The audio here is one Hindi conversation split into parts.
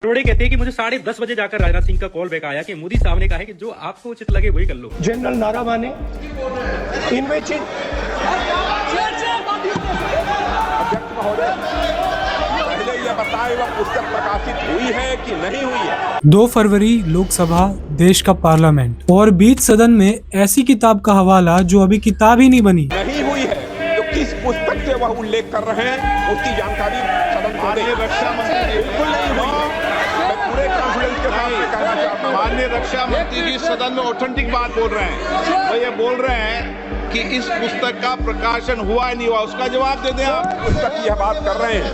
अरोड़े कहते हैं कि मुझे 10:30 बजे जाकर राजनाथ सिंह का कॉल बैक आया कि मोदी साहब ने कहा है कि जो आपको उचित लगे वही कर लो। जनरल नारावाने अध्यक्ष महोदय, पहले यह बताएं वह पुस्तक प्रकाशित हुई है कि नहीं हुई है। 2 फरवरी लोकसभा, देश का पार्लियामेंट और बीच सदन में ऐसी किताब का हवाला जो अभी किताब ही नहीं बनी। नहीं हुई है तो किस पुस्तक से वह उल्लेख कर रहे हैं उसकी जानकारी सदन को दें। रक्षा मंत्री बिल्कुल नहीं हुई। मैं पूरे कॉन्फिडेंस के साथ कहना चाहता हूं, माननीय रक्षा मंत्री जी सदन में ऑथेंटिक बात बोल रहे हैं। वो ये बोल रहे हैं कि इस पुस्तक का प्रकाशन हुआ नहीं हुआ, उसका जवाब दे दें आप। पुस्तक की यह बात कर रहे हैं,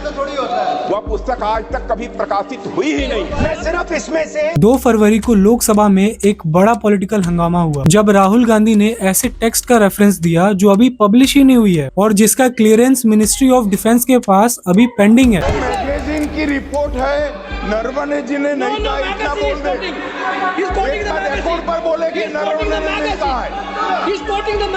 वह पुस्तक आज तक कभी प्रकाशित हुई ही नहीं। मैं सिर्फ इसमें से 2 फरवरी को लोकसभा में एक बड़ा पॉलिटिकल हंगामा हुआ जब राहुल गांधी ने ऐसे टेक्स्ट का रेफरेंस दिया जो अभी पब्लिश ही नहीं हुई है और जिसका क्लियरेंस मिनिस्ट्री ऑफ डिफेंस के पास अभी पेंडिंग है। मैगजीन की रिपोर्ट है, नरवणे जी ने नहीं कहा, इतना बोल दे। रिकॉर्ड पर बोले कि नरवणे ने नहीं कहा है।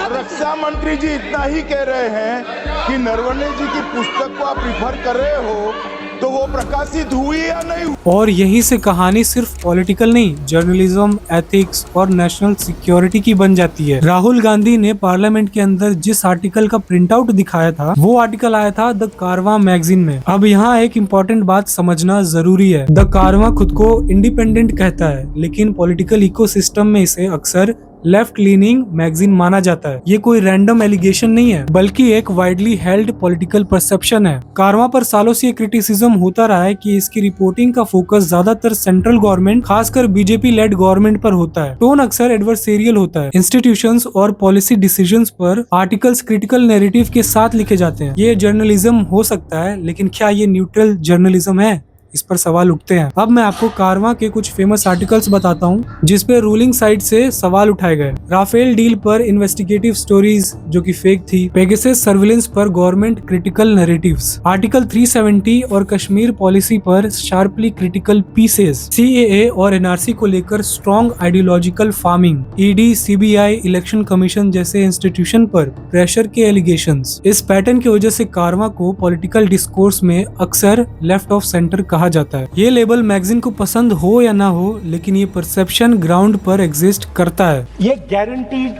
रक्षा मंत्री जी इतना ही कह रहे हैं कि नरवणे जी की पुस्तक को आप रिफर कर रहे हो तो वो प्रकाशित हुई या नहीं हुई। और यही से कहानी सिर्फ पॉलिटिकल नहीं, जर्नलिज्म, एथिक्स और नेशनल सिक्योरिटी की बन जाती है। राहुल गांधी ने पार्लियामेंट के अंदर जिस आर्टिकल का प्रिंट आउट दिखाया था वो आर्टिकल आया था द कारवां मैगजीन में। अब यहाँ एक इम्पोर्टेंट बात समझना जरूरी है। द कारवां खुद को इंडिपेंडेंट कहता है लेकिन पॉलिटिकल इकोसिस्टम में इसे अक्सर लेफ्ट लीनिंग मैगजीन माना जाता है। ये कोई रैंडम एलिगेशन नहीं है बल्कि एक वाइडली हेल्ड पॉलिटिकल परसेप्शन है। कारवां पर सालों से क्रिटिसिज्म होता रहा है कि इसकी रिपोर्टिंग का फोकस ज्यादातर सेंट्रल गवर्नमेंट, खासकर बीजेपी लेड गवर्नमेंट पर होता है। टोन अक्सर एडवर्सेरियल होता है। इंस्टीट्यूशंस और पॉलिसी डिसीजंस पर आर्टिकल्स क्रिटिकल नैरेटिव के साथ लिखे जाते हैं। ये जर्नलिज्म हो सकता है लेकिन क्या ये न्यूट्रल जर्नलिज्म है? इस पर सवाल उठते हैं। अब मैं आपको कारवां के कुछ फेमस आर्टिकल्स बताता हूँ जिसपे रूलिंग साइड से सवाल उठाए गए। राफेल डील पर इन्वेस्टिगेटिव स्टोरीज जो कि फेक थी, पेगासस सर्विलेंस पर गवर्नमेंट क्रिटिकल नैरेटिव्स, आर्टिकल 370 और कश्मीर पॉलिसी पर शार्पली क्रिटिकल पीसेस, CAA और NRC को लेकर strong ideological farming, ED, CBI, election commission जैसे इंस्टीट्यूशन पर प्रेशर के एलिगेशंस। इस पैटर्न की वजह से कारवां को पॉलिटिकल डिस्कोर्स में अक्सर लेफ्ट ऑफ सेंटर कहा जाता है। ये लेबल मैगजीन को पसंद हो या ना हो लेकिन ये परसेप्शन ग्राउंड पर एग्जिस्ट करता है। ये गारंटीड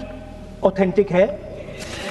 ऑथेंटिक है।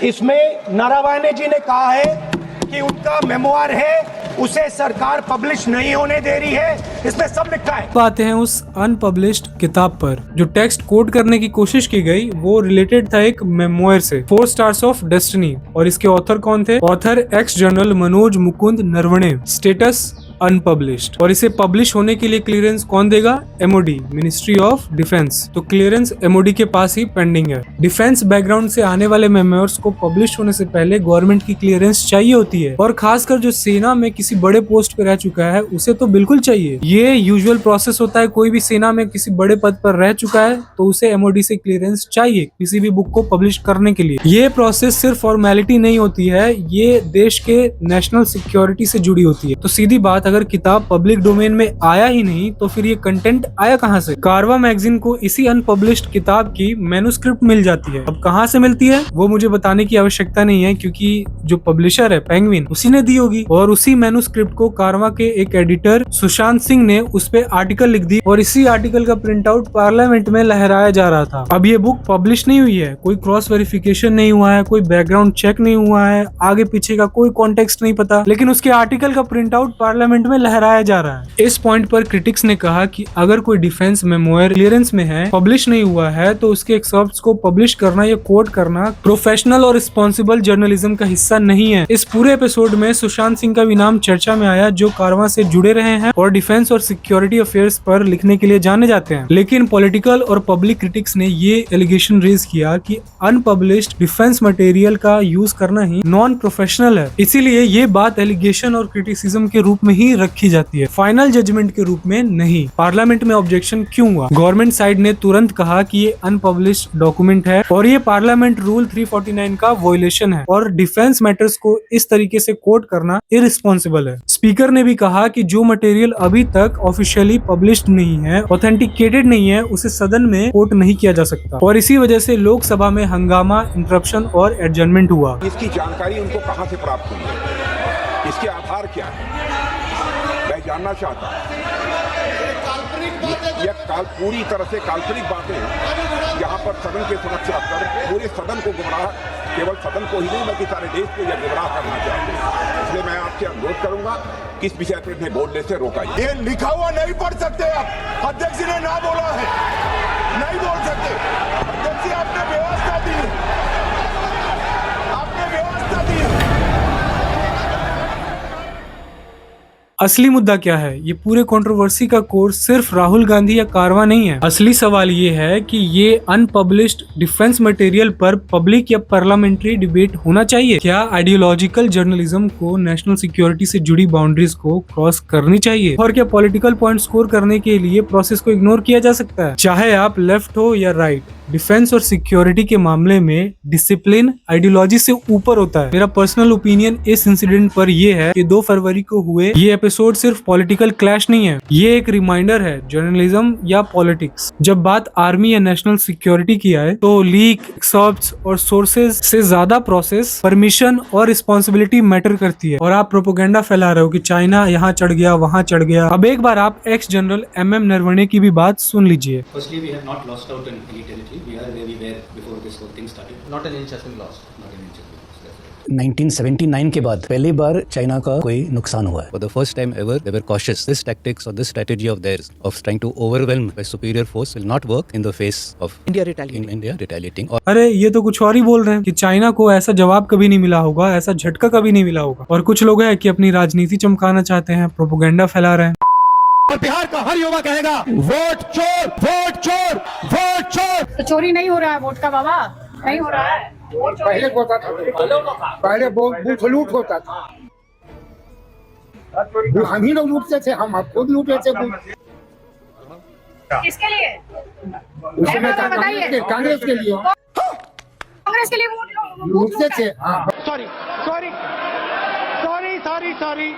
इसमें नारावाने जी ने कहा है कि उनका मेमोयर है, उसे सरकार पब्लिश नहीं होने दे रही है। इसमें सब लिखा है। आते हैं उस अनपब्लिश्ड किताब पर। जो टेक्स्ट कोड करने की कोशिश की गई वो रिलेटेड था एक मेमोयर से, 4 स्टार्स ऑफ डेस्टिनी, और इसके ऑथर कौन थे? Author x general Manoj Mukund Naravane. Status unpublished. और इसे पब्लिश होने के लिए क्लियरेंस कौन देगा? MOD, ministry of defence. तो क्लियरेंस MOD के पास ही पेंडिंग है। डिफेंस बैकग्राउंड से आने वाले मेमोयर्स को पब्लिश होने से पहले गवर्नमेंट की क्लियरेंस चाहिए होती है और खासकर जो सेना में किसी बड़े पोस्ट पे रह चुका है उसे तो बिल्कुल चाहिए। ये यूजुअल प्रोसेस होता है। कोई भी सेना में किसी बड़े पद पर रह चुका है तो उसे MOD से क्लियरेंस चाहिए किसी भी बुक को पब्लिश करने के लिए। ये प्रोसेस सिर्फ फॉर्मेलिटी नहीं होती है, ये देश के नेशनल सिक्योरिटी से जुड़ी होती है। तो सीधी बात, अगर किताब पब्लिक डोमेन में आया ही नहीं तो फिर ये कंटेंट आया कहां से? कारवां मैगजीन को इसी अनपब्लिश्ड किताब की मैन्युस्क्रिप्ट मिल जाती है। अब कहां से मिलती है वो मुझे बताने की आवश्यकता नहीं है क्योंकि जो पब्लिशर है पेंगुइन उसी ने दी होगी। और उसी मैन्युस्क्रिप्ट को कारवां के एक एडिटर सुशांत सिंह ने उस पे आर्टिकल लिख दी और इसी आर्टिकल का प्रिंट आउट पार्लियामेंट में लहराया जा रहा था। अब ये बुक पब्लिश नहीं हुई है, कोई क्रॉस वेरिफिकेशन नहीं हुआ है, कोई बैकग्राउंड चेक नहीं हुआ है, आगे पीछे का कोई कॉन्टेक्स्ट नहीं पता, लेकिन उसके आर्टिकल का प्रिंट आउट पार्लियामेंट में लहराया जा रहा है। इस पॉइंट पर क्रिटिक्स ने कहा कि अगर कोई डिफेंस मेमोयर क्लियरेंस में है, पब्लिश नहीं हुआ है, तो उसके एक्सर्प्ट्स को पब्लिश करना या कोट करना प्रोफेशनल और रिस्पॉन्सिबल जर्नलिज्म का हिस्सा नहीं है। इस पूरे एपिसोड में सुशांत सिंह का भी नाम चर्चा में आया जो कारवां से जुड़े रहे हैं और डिफेंस और सिक्योरिटी अफेयर्स पर लिखने के लिए जाने जाते हैं। लेकिन पॉलिटिकल और पब्लिक क्रिटिक्स ने ये एलिगेशन रेज किया कि अनपब्लिश्ड डिफेंस मटेरियल का यूज करना ही नॉन प्रोफेशनल है, इसीलिए ये बात एलिगेशन और क्रिटिसिज्म के रूप में ही रखी जाती है, फाइनल जजमेंट के रूप में नहीं। पार्लियामेंट में ऑब्जेक्शन क्यों हुआ? गवर्नमेंट साइड ने तुरंत कहा कि ये अनपब्लिश्ड डॉक्यूमेंट है और ये पार्लियामेंट रूल 349 का वॉयलेशन है और डिफेंस मैटर्स को इस तरीके से कोट करना इररिस्पॉन्सिबल है। स्पीकर ने भी कहा कि जो मटेरियल अभी तक ऑफिशियली पब्लिश्ड नहीं है, ऑथेंटिकेटेड नहीं है, उसे सदन में कोट नहीं किया जा सकता और इसी वजह से लोकसभा में हंगामा, इंटरप्शन और एडजर्नमेंट हुआ। इसकी जानकारी उनको कहां से प्राप्त हुई है, इसके आधार क्या है, मैं जानना चाहता हूं। पूरी तरह से काल्पनिक बातें यहाँ पर सदन के समक्ष रखकर पूरे सदन को गुमराह, केवल सदन को ही नहीं बल्कि सारे देश को यह गुमराह करना चाहते हैं। इसलिए मैं आपसे अनुरोध करूंगा कि इस विषय पर बोलने से रोका। ये लिखा हुआ नहीं पढ़ सकते आप, अध्यक्ष ने ना बोला है, नहीं बोल सकते। अध्यक्ष जी, आपने व्यवस्था दी, आपने व्यवस्था दी। असली मुद्दा क्या है? ये पूरे कंट्रोवर्सी का कोर्स सिर्फ राहुल गांधी या कारवा नहीं है। असली सवाल ये है कि ये अनपब्लिश्ड डिफेंस मटेरियल पर पब्लिक या पार्लियामेंट्री डिबेट होना चाहिए। क्या आइडियोलॉजिकल जर्नलिज्म को नेशनल सिक्योरिटी से जुड़ी बाउंड्रीज को क्रॉस करनी चाहिए? और क्या पॉलिटिकल पॉइंट स्कोर करने के लिए प्रोसेस को इग्नोर किया जा सकता है? चाहे आप लेफ्ट हो या राइट, डिफेंस और सिक्योरिटी के मामले में डिसिप्लिन आइडियोलॉजी से ऊपर होता है। मेरा पर्सनल ओपिनियन इस इंसिडेंट पर यह है कि 2 फरवरी को हुए ये एपिसोड सिर्फ पॉलिटिकल क्लैश नहीं है, ये एक रिमाइंडर है जर्नलिज्म या पॉलिटिक्स। जब बात आर्मी या नेशनल सिक्योरिटी की आए तो लीक, एक्सपर्ट्स और सोर्सेज से ज्यादा प्रोसेस, परमिशन और रिस्पॉन्सिबिलिटी मैटर करती है। और आप प्रोपेगेंडा फैला रहे हो कि चाइना यहाँ चढ़ गया, वहाँ चढ़ गया। अब एक बार आप एक्स जनरल MM नरवणे की भी बात सुन लीजिए। Firstly, we have not lost out in any territory. We are where we were before this whole thing started. Not an inch has been lost. Not an inch has been lost. That's right. 1979 के बाद पहली बार चाइना का कोई नुकसान हुआ है। For the first time ever, they were cautious. This tactics or this strategy of theirs of trying to overwhelm a superior force will not work in the face of India retaliating. अरे ये तो कुछ और ही बोल रहे हैं कि चाइना को ऐसा जवाब कभी नहीं मिला होगा, ऐसा झटका कभी नहीं मिला होगा। और कुछ लोग हैं कि अपनी राजनीति चमकाना चाहते हैं, प्रोपेगेंडा फैला रहे हैं। और बिहार का हर युवा कहेगा वोट चोर, वोट चोर, वोट चोर। तो चोरी नहीं हो रहा है वोट का बाबा, नहीं हो रहा है। पहले होता था, पहले बूथ लूट होता था, हम ही लोग लूटते थे, हम खुद लूटे थे बूथ। किसके लिए? उसमें कांग्रेस के लिए, कांग्रेस के लिए वोट लूटते थे। Sorry sorry sorry sorry sorry